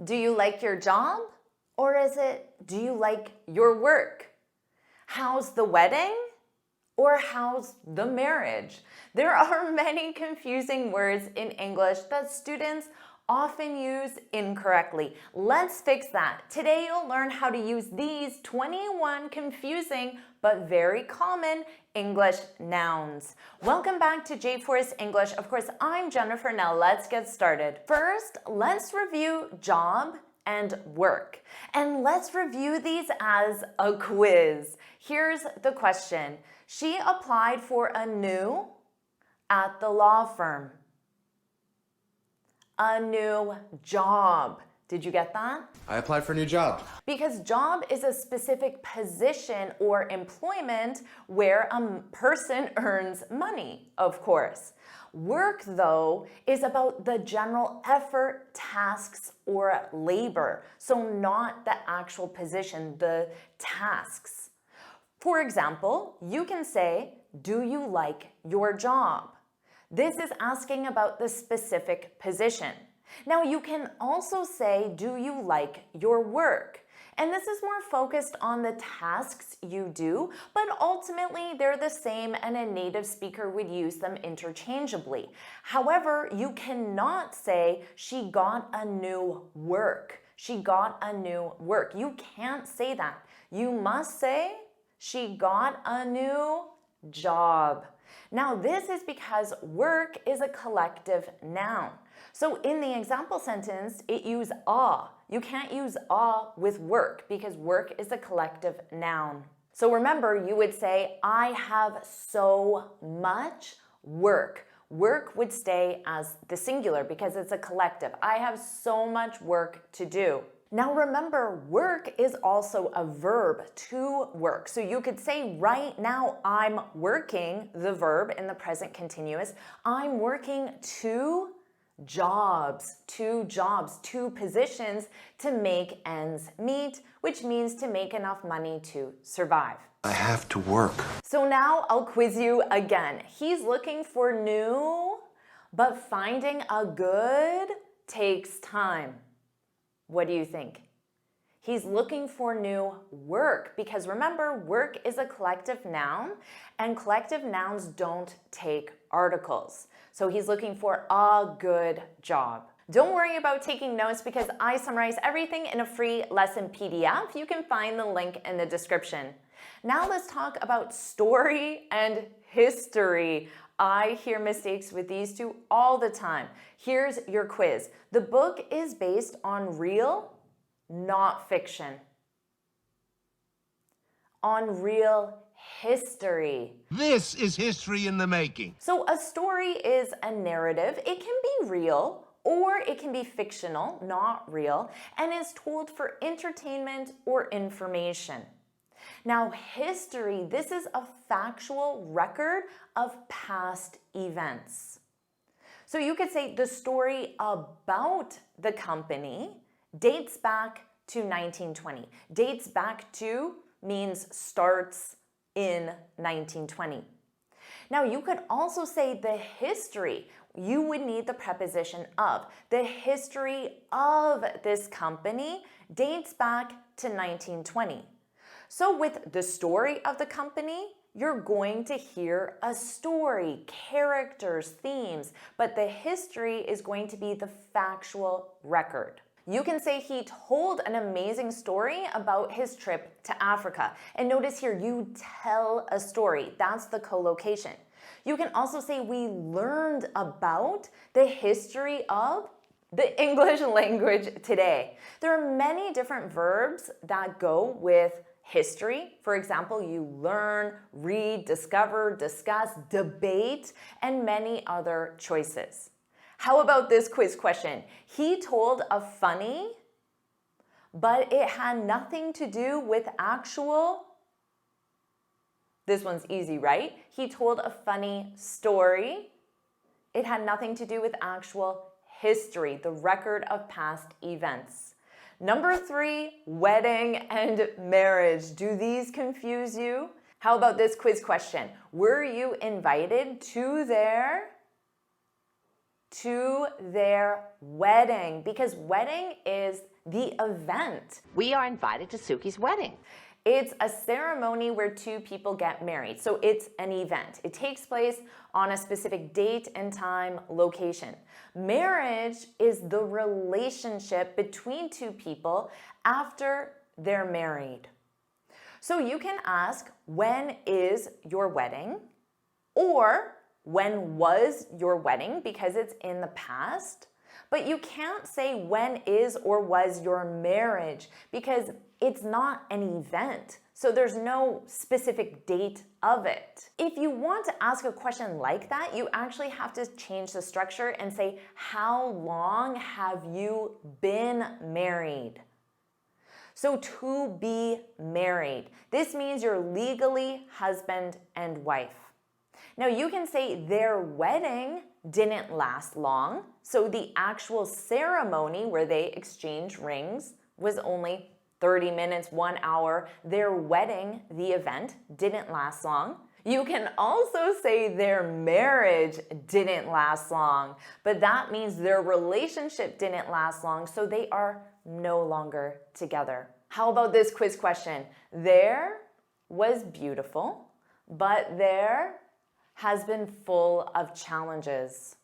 Do you like your job? Or is it, do you like your work? How's the wedding? Or how's the marriage? There are many confusing words in English that students often use incorrectly. Let's fix that. Today you'll learn how to use these 21 confusing but very common English nouns. Welcome back to JForrest English. Of course, I'm Jennifer. Now let's get started. First, let's review job and work. And let's review these as a quiz. Here's the question. She applied for a new at the law firm. A new job. Did you get that? I applied for a new job. Because job is a specific position or employment where a person earns money, of course. Work, though, is about the general effort, tasks, or labor. So not the actual position, the tasks. For example, you can say, do you like your job? This is asking about the specific position. Now you can also say, do you like your work? And this is more focused on the tasks you do, but ultimately they're the same and a native speaker would use them interchangeably. However, you cannot say, she got a new work. She got a new work. You can't say that. You must say, she got a new job. Now, this is because work is a collective noun. So in the example sentence, it used a. You can't use a with work because work is a collective noun. So remember, you would say, I have so much work. Work would stay as the singular because it's a collective. I have so much work to do. Now remember, work is also a verb, to work. So you could say right now, I'm working, the verb in the present continuous. I'm working two jobs, two positions to make ends meet, which means to make enough money to survive. I have to work. So now I'll quiz you again. He's looking for new, but finding a good takes time. What do you think? He's looking for new work because remember, work is a collective noun and collective nouns don't take articles. So he's looking for a good job. Don't worry about taking notes because I summarize everything in a free lesson PDF. You can find the link in the description. Now let's talk about story and history. I hear mistakes with these two all the time. Here's your quiz. The book is based on real, not fiction. On real history. This is history in the making. So a story is a narrative. It can be real or it can be fictional, not real, and is told for entertainment or information. Now, history, this is a factual record of past events. So you could say the story about the company dates back to 1920. Dates back to means starts in 1920. Now, you could also say the history. You would need the preposition of. The history of this company dates back to 1920. So with the story of the company, you're going to hear a story, characters, themes, but the history is going to be the factual record. You can say he told an amazing story about his trip to Africa. And notice here, you tell a story. That's the collocation. You can also say we learned about the history of the English language today. There are many different verbs that go with history. For example, you learn, read, discover, discuss, debate, and many other choices. How about this quiz question? He told a funny, but it had nothing to do with actual. This one's easy, right? He told a funny story. It had nothing to do with actual history, the record of past events. Number 3, wedding and marriage. Do these confuse you? How about this quiz question? Were you invited to their To their wedding, because wedding is the event. We are invited to Suki's wedding. It's a ceremony where two people get married. So it's an event. It takes place on a specific date and time, location. Marriage is the relationship between two people after they're married. So you can ask, when is your wedding? Or when was your wedding, because it's in the past. But you can't say when is or was your marriage, because it's not an event. So there's no specific date of it. If you want to ask a question like that, you actually have to change the structure and say, how long have you been married? So to be married, this means you're legally husband and wife. Now you can say their wedding didn't last long, so the actual ceremony where they exchange rings was only 30 minutes, 1 hour. Their wedding, the event, didn't last long. You can also say their marriage didn't last long, but that means their relationship didn't last long, so they are no longer together. How about this quiz question? There was beautiful, but there has been full of challenges.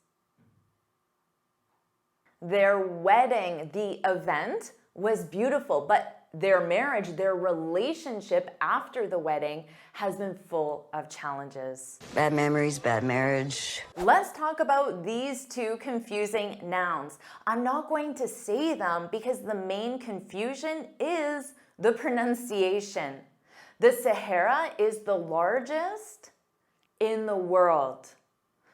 Their wedding, the event, was beautiful, but their marriage, their relationship after the wedding has been full of challenges. Bad memories, bad marriage. Let's talk about these two confusing nouns. I'm not going to say them because the main confusion is the pronunciation. The Sahara is the largest in the world.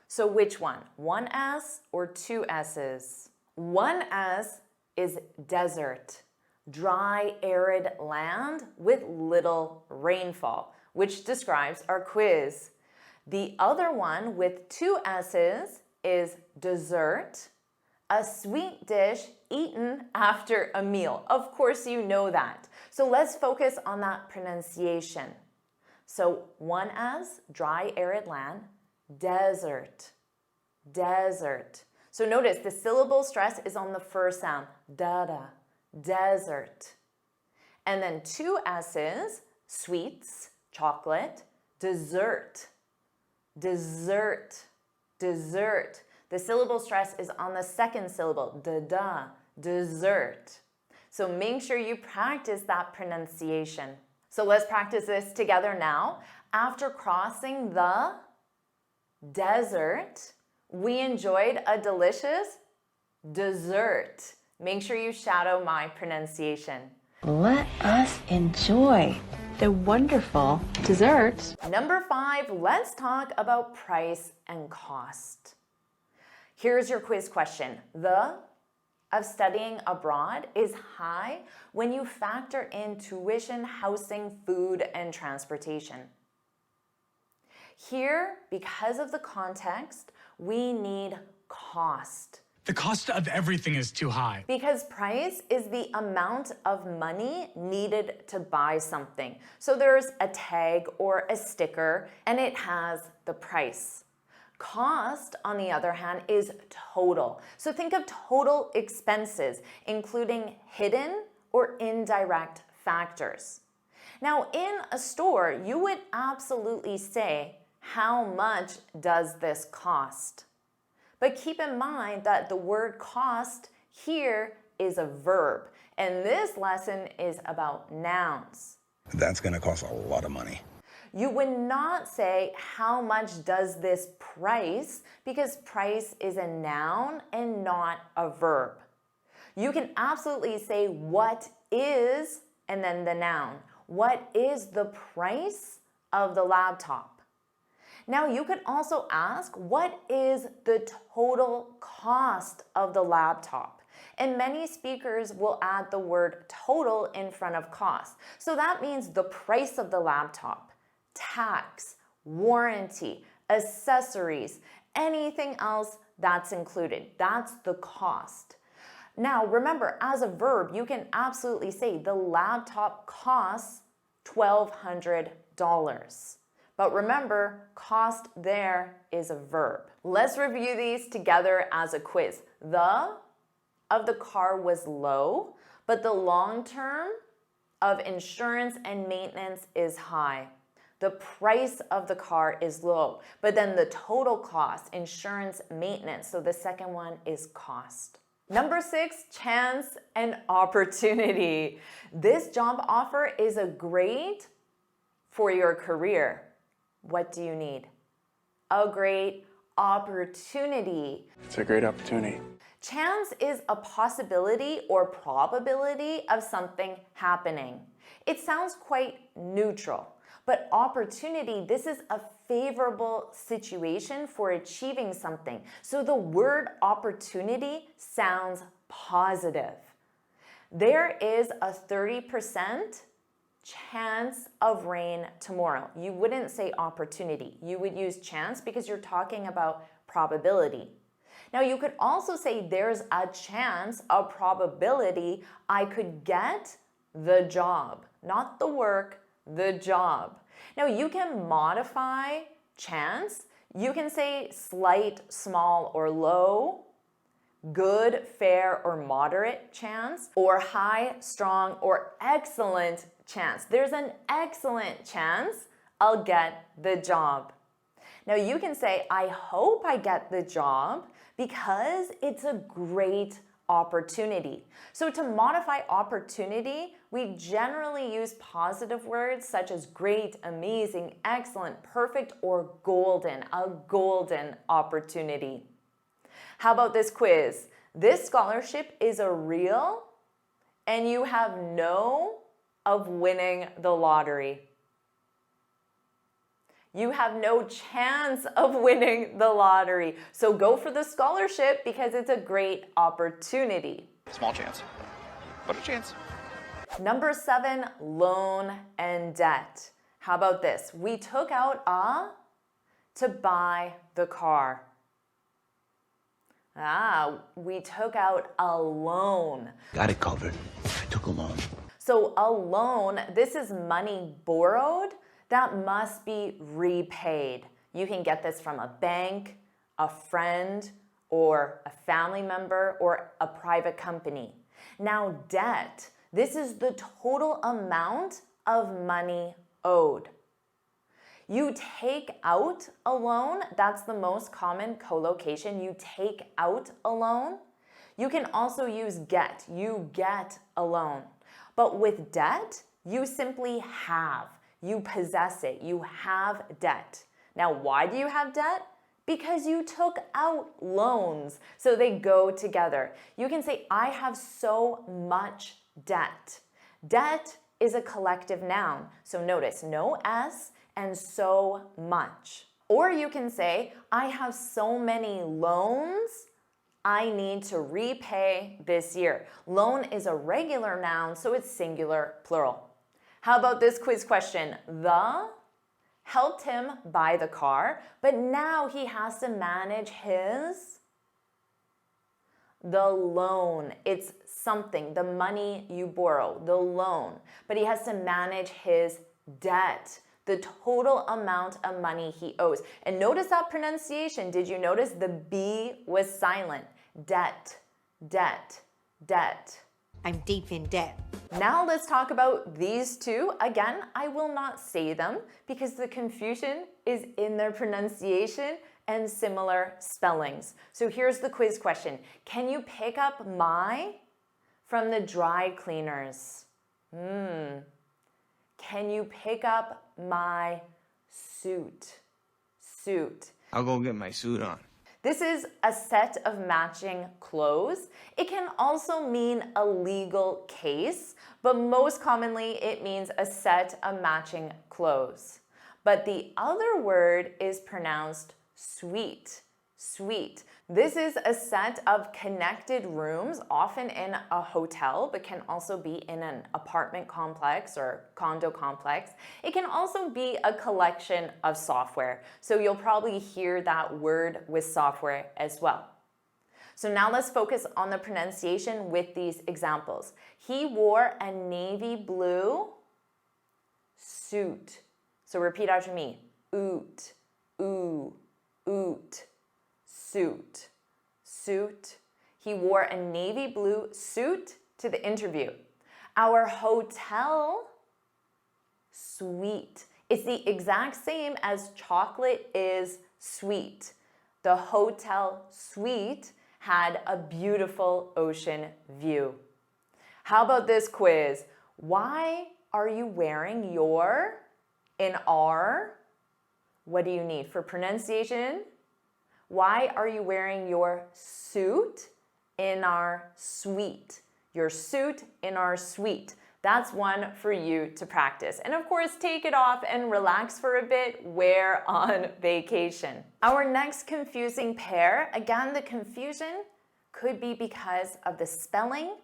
So which one? One S or two S's? One S is desert, dry, arid land with little rainfall, which describes our quiz. The other one with two S's is dessert, a sweet dish eaten after a meal. Of course, you know that. So let's focus on that pronunciation. So one S, dry, arid land, desert, desert. So notice the syllable stress is on the first sound, da-da, desert. And then two S's, sweets, chocolate, dessert, dessert, dessert. The syllable stress is on the second syllable, da-da, dessert. So make sure you practice that pronunciation. So let's practice this together now. After crossing the desert, we enjoyed a delicious dessert. Make sure you shadow my pronunciation. Let us enjoy the wonderful dessert. Number 5, let's talk about price and cost. Here's your quiz question. The of studying abroad is high when you factor in tuition, housing, food, and transportation. Here, because of the context, we need cost. The cost of everything is too high. Because price is the amount of money needed to buy something. So there's a tag or a sticker, and it has the price. Cost, on the other hand, is total. So think of total expenses, including hidden or indirect factors. Now, in a store, you would absolutely say, how much does this cost? But keep in mind that the word cost here is a verb, and this lesson is about nouns. That's going to cost a lot of money. You would not say, how much does this price? Because price is a noun and not a verb. You can absolutely say, what is, and then the noun. What is the price of the laptop? Now, you could also ask, what is the total cost of the laptop? And many speakers will add the word total in front of cost. So that means the price of the laptop, tax, warranty, accessories, anything else that's included. That's the cost. Now, remember, as a verb, you can absolutely say the laptop costs $1,200. But remember, cost there is a verb. Let's review these together as a quiz. The of the car was low, but the long term of insurance and maintenance is high. The price of the car is low, but then the total cost, insurance, maintenance, so the second one is cost. Number 6, chance and opportunity. This job offer is a great for your career. What do you need? A great opportunity. It's a great opportunity. Chance is a possibility or probability of something happening. It sounds quite neutral, but opportunity, this is a favorable situation for achieving something. So the word opportunity sounds positive. There is a 30% chance of rain tomorrow. You wouldn't say opportunity. You would use chance because you're talking about probability. Now you could also say there's a chance, a probability I could get the job, not the work, the job. Now you can modify chance. You can say slight, small, or low, good, fair, or moderate chance, or high, strong, or excellent chance. There's an excellent chance I'll get the job. Now you can say, I hope I get the job because it's a great opportunity. So to modify opportunity, we generally use positive words such as great, amazing, excellent, perfect, or golden, a golden opportunity. How about this quiz? This scholarship is a real, and you have no of winning the lottery. You have no chance of winning the lottery. So go for the scholarship because it's a great opportunity. Small chance, but a chance. Number 7, loan and debt. How about this? We took out a to buy the car. We took out a loan. Got it covered. I took a loan. So a loan, this is money borrowed that must be repaid. You can get this from a bank, a friend, or a family member, or a private company. Now debt, this is the total amount of money owed. You take out a loan, that's the most common collocation. You take out a loan. You can also use get, you get a loan. But with debt, you simply have. You possess it. You have debt. Now, why do you have debt? Because you took out loans. So they go together. You can say, I have so much debt. Debt is a collective noun. So notice, no S and so much. Or you can say, I have so many loans I need to repay this year. Loan is a regular noun, so it's singular, plural. How about this quiz question? The helped him buy the car, but now he has to manage the loan. It's something, the money you borrow, the loan. But he has to manage his debt, the total amount of money he owes. And notice that pronunciation. Did you notice the B was silent? Debt, debt, debt. I'm deep in debt. Now let's talk about these two. Again, I will not say them because the confusion is in their pronunciation and similar spellings. So here's the quiz question. Can you pick up my from the dry cleaners? Can you pick up my suit? Suit. I'll go get my suit on. This is a set of matching clothes. It can also mean a legal case, but most commonly it means a set of matching clothes. But the other word is pronounced suite. Suite. This is a set of connected rooms, often in a hotel, but can also be in an apartment complex or condo complex. It can also be a collection of software. So you'll probably hear that word with software as well. So now let's focus on the pronunciation with these examples. He wore a navy blue suit. So repeat after me. oot, ooh, oot, suit, suit. He wore a navy blue suit to the interview. Our hotel suite. It's the exact same as chocolate is sweet. The hotel suite had a beautiful ocean view. How about this quiz? Why are you wearing your in our? What do you need for pronunciation? Why are you wearing your suit in our suite? Your suit in our suite. That's one for you to practice. And of course, take it off and relax for a bit. Wear on vacation. Our next confusing pair, again, the confusion could be because of the spelling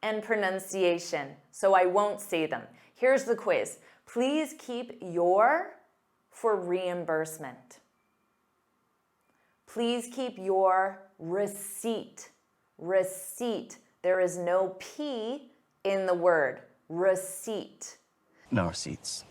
and pronunciation. So I won't say them. Here's the quiz. Please keep your for reimbursement. Please keep your receipt. Receipt. There is no P in the word. Receipt. No receipts.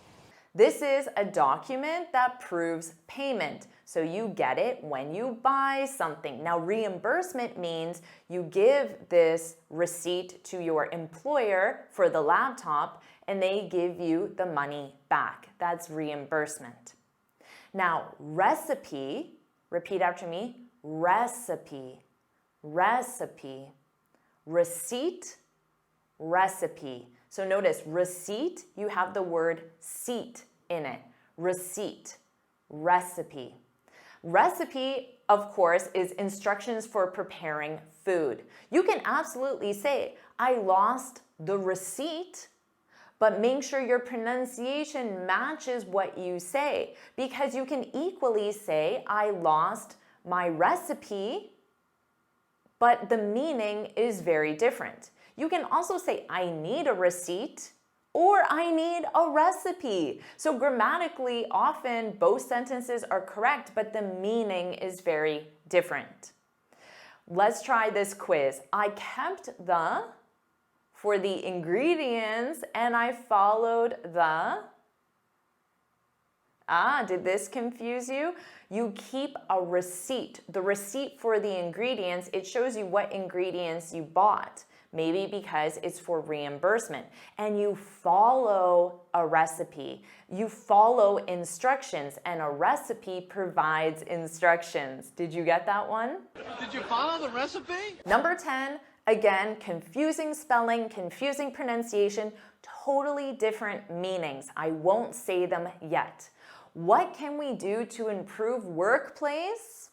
This is a document that proves payment. So you get it when you buy something. Now, reimbursement means you give this receipt to your employer for the laptop and they give you the money back. That's reimbursement. Now, recipe, repeat after me, recipe, recipe, receipt, recipe. So notice receipt, you have the word seat in it. Receipt, recipe. Recipe, of course, is instructions for preparing food. You can absolutely say, I lost the receipt, but make sure your pronunciation matches what you say, because you can equally say, I lost my recipe, but the meaning is very different. You can also say, I need a receipt, or I need a recipe. So grammatically, often both sentences are correct, but the meaning is very different. Let's try this quiz. I kept the for the ingredients and I followed the. Did this confuse you? You keep a receipt. The receipt for the ingredients, it shows you what ingredients you bought. Maybe because it's for reimbursement. And you follow a recipe. You follow instructions, and a recipe provides instructions. Did you get that one? Did you follow the recipe? Number 10, again, confusing spelling, confusing pronunciation, totally different meanings. I won't say them yet. What can we do to improve workplace?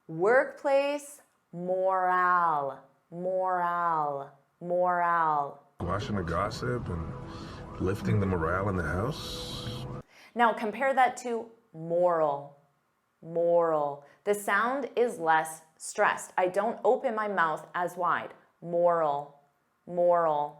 Workplace morale. Morale, morale. Washing the gossip and lifting the morale in the house. Now compare that to moral, moral. The sound is less stressed. I don't open my mouth as wide. Moral, moral.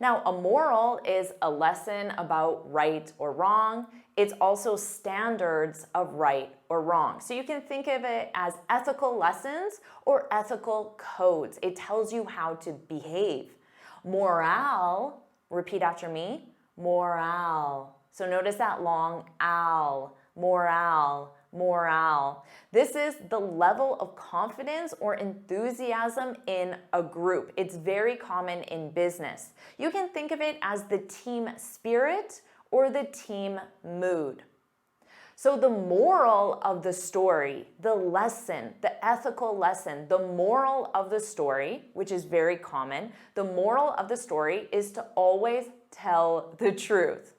Now a moral is a lesson about right or wrong. It's also standards of right or wrong. So you can think of it as ethical lessons or ethical codes. It tells you how to behave. Morale, repeat after me, morale. So notice that long al, morale, morale. This is the level of confidence or enthusiasm in a group. It's very common in business. You can think of it as the team spirit or the team mood. So the moral of the story, the lesson, the ethical lesson, the moral of the story, which is very common, the moral of the story is to always tell the truth.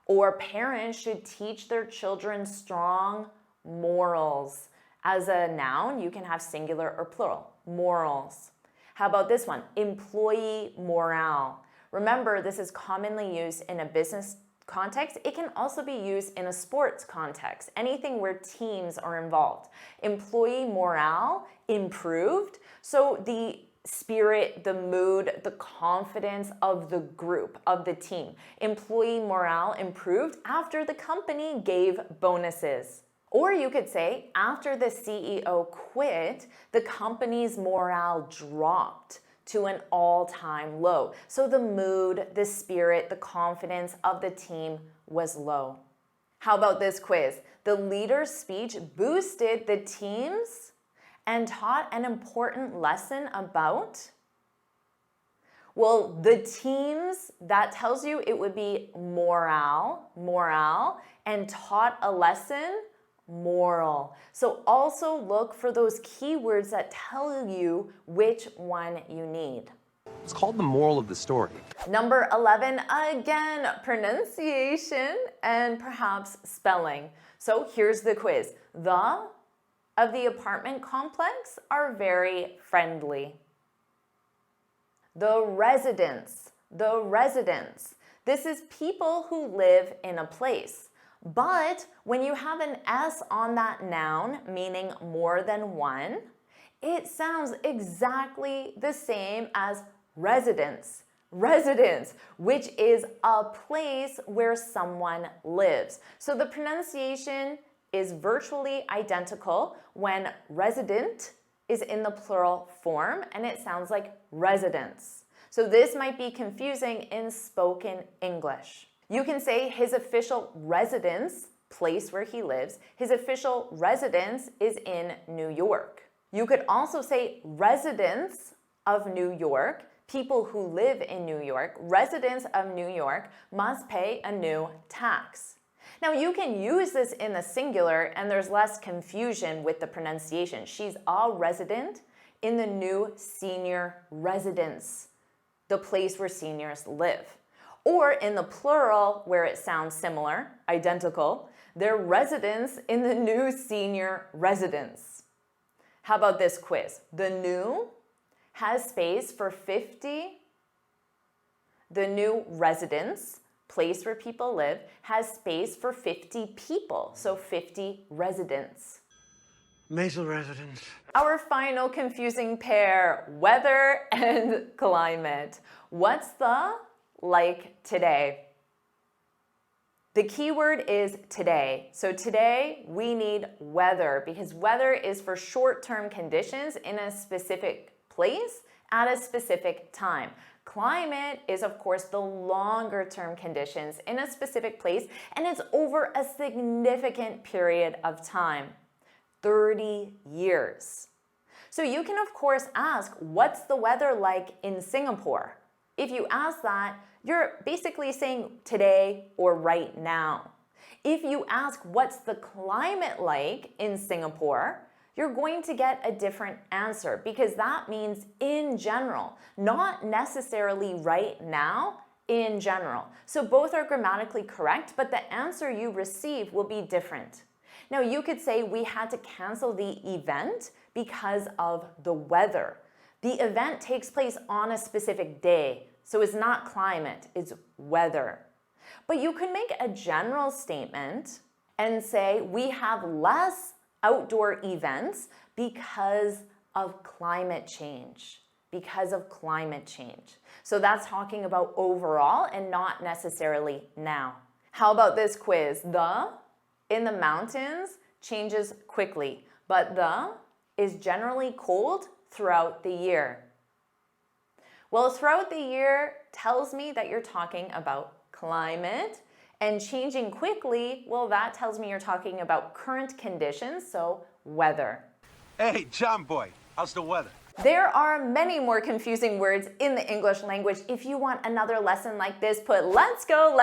Or parents should teach their children strong morals. As a noun, you can have singular or plural, morals. How about this one? Employee morale. Remember, this is commonly used in a business context. It can also be used in a sports context, anything where teams are involved. Employee morale improved. So the spirit, the mood, the confidence of the group, of the team. Employee morale improved after the company gave bonuses. Or you could say, after the CEO quit, the company's morale dropped to an all-time low. So the mood, the spirit, the confidence of the team was low. How about this quiz? The leader's speech boosted the teams and taught an important lesson about? Well, the teams, that tells you it would be morale, and taught a lesson, moral. So also look for those keywords that tell you which one you need. It's called the moral of the story. Number 11, again, pronunciation and perhaps spelling. So here's the quiz. The of the apartment complex are very friendly. The residents. This is people who live in a place. But when you have an S on that noun, meaning more than one, it sounds exactly the same as residence, which is a place where someone lives. So the pronunciation is virtually identical when resident is in the plural form and it sounds like residence. So this might be confusing in spoken English. You can say his official residence, place where he lives, his official residence is in New York. You could also say residents of New York, people who live in New York, residents of New York must pay a new tax. Now you can use this in the singular and there's less confusion with the pronunciation. She's a resident in the new senior residence, the place where seniors live. Or in the plural where it sounds similar, identical, they're residents in the new senior residence. How about this quiz? The new has space for 50. The new residence, place where people live, has space for 50 people, so 50 residents. Maisel residence. Our final confusing pair, weather and climate. What's the like today? The keyword is today. So today we need weather because weather is for short-term conditions in a specific place at a specific time. Climate is, of course, the longer-term conditions in a specific place, and it's over a significant period of time, 30 years. So you can, of course, ask, what's the weather like in Singapore? If you ask that, you're basically saying today or right now. If you ask, what's the climate like in Singapore, you're going to get a different answer because that means in general, not necessarily right now, in general. So both are grammatically correct, but the answer you receive will be different. Now you could say we had to cancel the event because of the weather. The event takes place on a specific day, so it's not climate, it's weather. But you could make a general statement and say we have less outdoor events because of climate change. So that's talking about overall and not necessarily now. How about this quiz? The in the mountains changes quickly, but the is generally cold throughout the year. Well, throughout the year tells me that you're talking about climate, and changing quickly, well, that tells me you're talking about current conditions, so weather. Hey, John Boy, how's the weather? There are many more confusing words in the English language. If you want another lesson like this, put let's go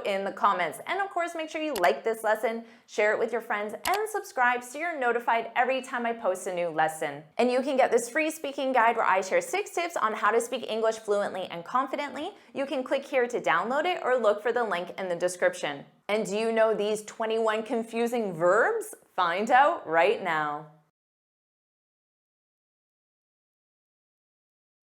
in the comments. And of course, make sure you like this lesson, share it with your friends, and subscribe so you're notified every time I post a new lesson. And you can get this free speaking guide where I share 6 tips on how to speak English fluently and confidently. You can click here to download it or look for the link in the description. And do you know these 21 confusing verbs? Find out right now.